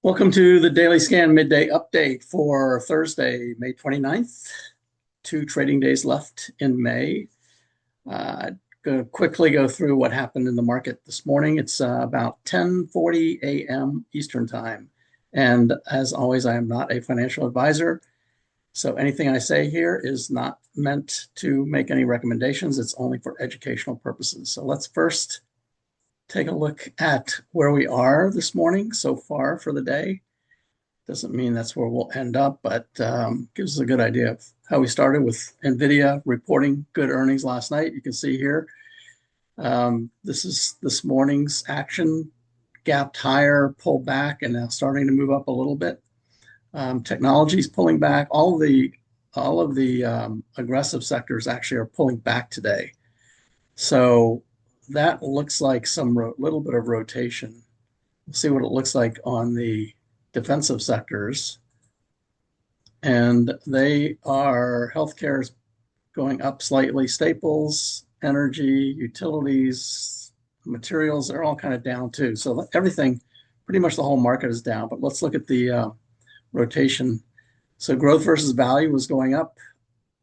Welcome to the Daily Scan Midday Update for Thursday, May 29th. 2 trading days left in May. Going to quickly go through what happened in the market this morning. It's about 10:40 a.m. Eastern Time. And as always, I am not a financial advisor. So anything I say here is not meant to make any recommendations. It's only for educational purposes. So let's first take a look at where we are this morning so far for the day. Doesn't mean that's where we'll end up, but gives us a good idea of how we started with NVIDIA reporting good earnings last night. You can see here, this is this morning's action, gapped higher, pulled back, and now starting to move up a little bit. Technology's pulling back. All of the aggressive sectors actually are pulling back today. So that looks like some little bit of rotation. We'll see what it looks like on the defensive sectors. And they are, healthcare is going up slightly, staples, energy, utilities, materials, they're all kind of down too. So everything, pretty much the whole market is down. But let's look at the rotation. So growth versus value was going up.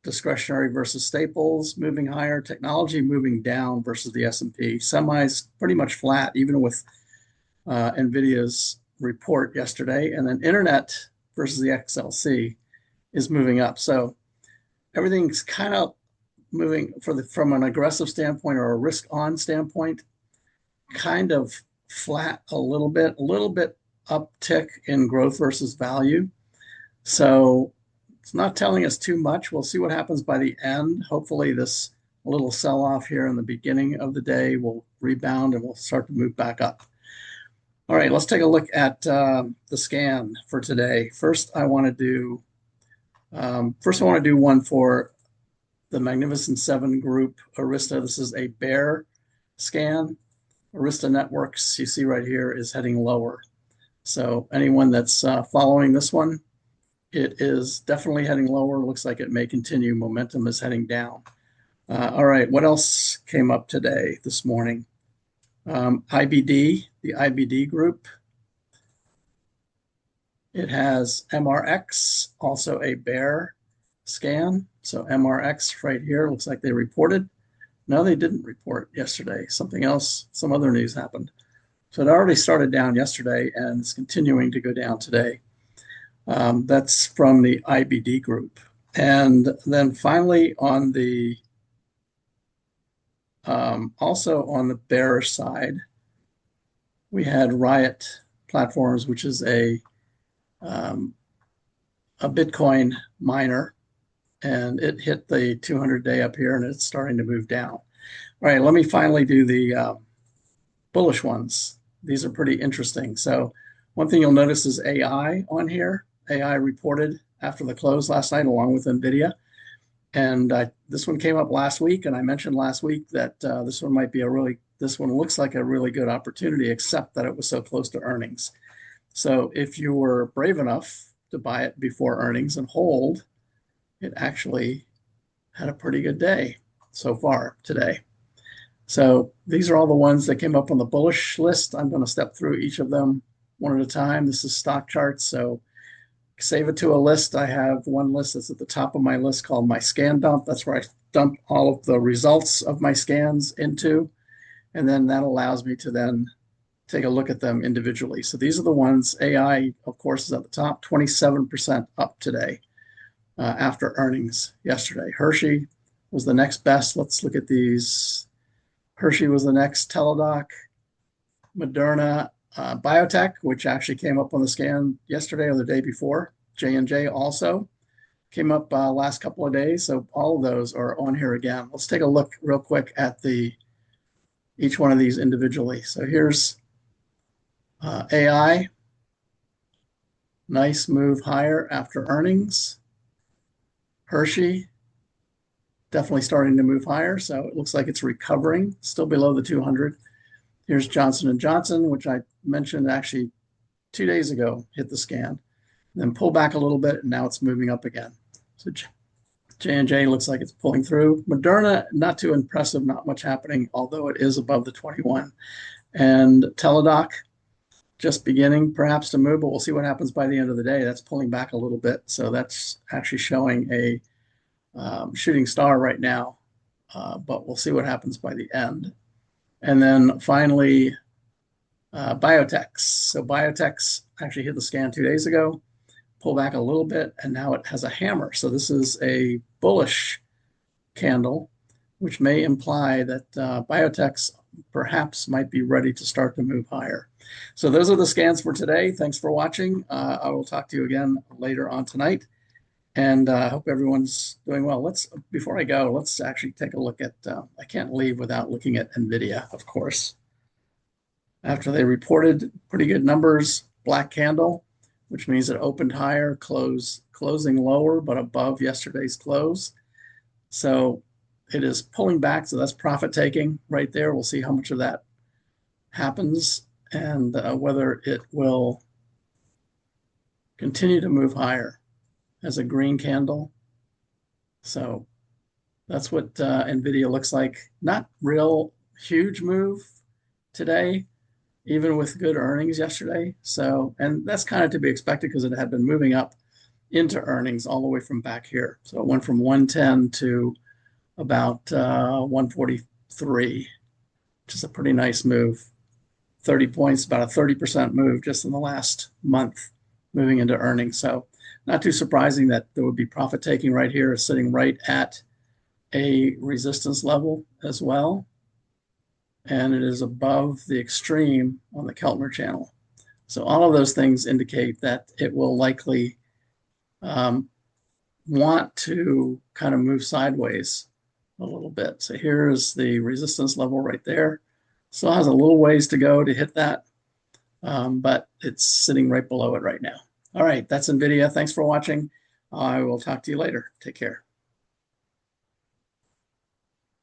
Discretionary versus staples moving higher, technology moving down versus the S&P. Semis pretty much flat, even with NVIDIA's report yesterday. And then internet versus the XLC is moving up. So everything's kind of moving from an aggressive standpoint or a risk-on standpoint, kind of flat a little bit uptick in growth versus value. So it's not telling us too much. We'll see what happens by the end. Hopefully this little sell-off here in the beginning of the day will rebound and we'll start to move back up. All right, let's take a look at the scan for today. First, I want to do one for the Magnificent Seven group, Arista. This is a bear scan. Arista Networks, you see right here, is heading lower. So anyone that's following this one, it is definitely heading lower. Looks like it may continue. Momentum is heading down. All right, what else came up today, this morning? IBD, the IBD group. It has MRX, also a bear scan. So MRX right here, looks like they reported. No, they didn't report yesterday. Something else, some other news happened. So it already started down yesterday and it's continuing to go down today. That's from the IBD group. And then finally on the, also on the bearish side, we had RIOT Platforms, which is a Bitcoin miner, and it hit the 200-day up here and it's starting to move down. All right, let me finally do the bullish ones. These are pretty interesting. So one thing you'll notice is AI on here. AI reported after the close last night along with NVIDIA. And this one came up last week, and I mentioned last week that this one looks like a really good opportunity, except that it was so close to earnings. So if you were brave enough to buy it before earnings and hold, it actually had a pretty good day so far today. So these are all the ones that came up on the bullish list. I'm going to step through each of them one at a time. This is stock charts, so save it to a list. I have one list that's at the top of my list called my scan dump. That's where I dump all of the results of my scans into. And then that allows me to then take a look at them individually. So these are the ones. AI, of course, is at the top, 27% up today after earnings yesterday. Hershey was the next best. Let's look at these. Hershey was the next. Teladoc, Moderna, Biotech, which actually came up on the scan yesterday or the day before. J&J also came up last couple of days. So all of those are on here again. Let's take a look real quick at each one of these individually. So here's AI. Nice move higher after earnings. Hershey, definitely starting to move higher. So it looks like it's recovering, still below the 200. Here's Johnson & Johnson, which I mentioned actually 2 days ago, hit the scan, then pull back a little bit, and now it's moving up again. So J&J looks like it's pulling through. Moderna, not too impressive, not much happening, although it is above the 21. And Teladoc, just beginning perhaps to move, but we'll see what happens by the end of the day. That's pulling back a little bit. So that's actually showing a shooting star right now, but we'll see what happens by the end. And then finally, biotechs. So biotechs actually hit the scan 2 days ago, pull back a little bit, and now it has a hammer. So this is a bullish candle, which may imply that biotechs perhaps might be ready to start to move higher. So those are the scans for today. Thanks for watching. I will talk to you again later on tonight. And I hope everyone's doing well. Before I go, let's actually take a look at, I can't leave without looking at NVIDIA, of course. After they reported pretty good numbers, black candle, which means it opened higher, closing lower, but above yesterday's close. So it is pulling back. So that's profit taking right there. We'll see how much of that happens and whether it will continue to move higher as a green candle. So that's what NVIDIA looks like. Not real huge move today, even with good earnings yesterday. So, and that's kind of to be expected because it had been moving up into earnings all the way from back here. So it went from 110 to about 143, which is a pretty nice move. 30 points, about a 30% move just in the last month moving into earnings. So not too surprising that there would be profit taking right here. It's sitting right at a resistance level as well. And it is above the extreme on the Keltner channel. So all of those things indicate that it will likely want to kind of move sideways a little bit. So here's the resistance level right there. Still has a little ways to go to hit that, but it's sitting right below it right now. All right, that's NVIDIA. Thanks for watching. I will talk to you later. Take care.